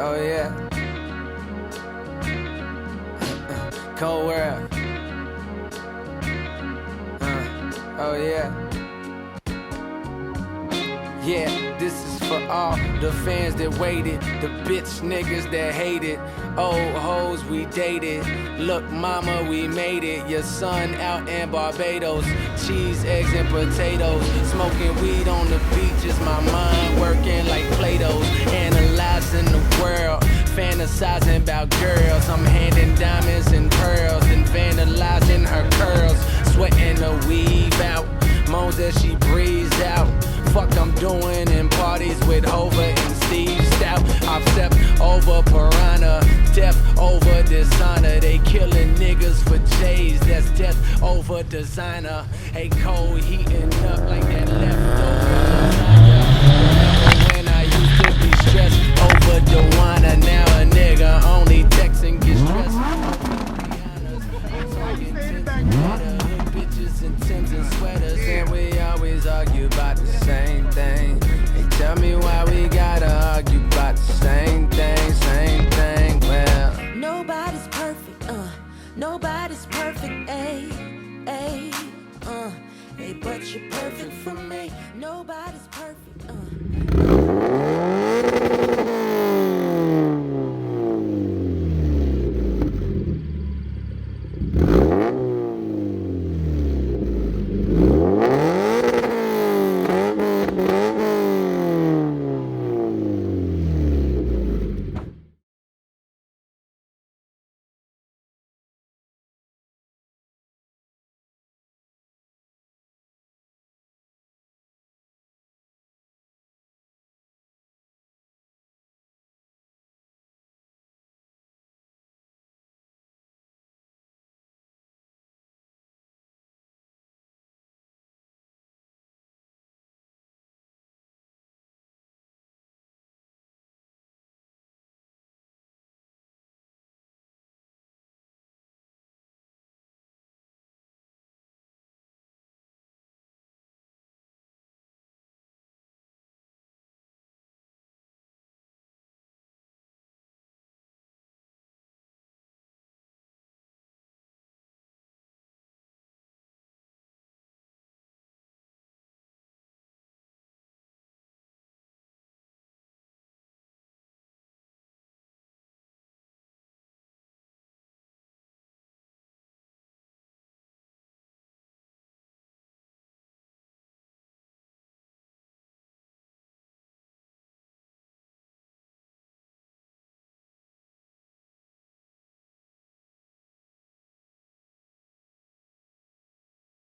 Oh yeah. Cold world. Oh yeah. Yeah, this is for all the fans that waited, the bitch niggas that hated, old hoes we dated. Look, mama, we made it. Your son out in Barbados, cheese, eggs, and potatoes. Smoking weed on the beach is my mind working like Play-Dohs. Analyzing the world, fantasizing about girls. I'm handing diamonds and pearls and vandalizing her curls. Sweating the weave out, moans as she breathes out. Fuck I'm doing in parties with Hova and Steve Stout. I've stepped over Piranha, death over dishonor. They killing niggas for J's, that's death over designer. Hey, cold heating up like that leftover lasagna.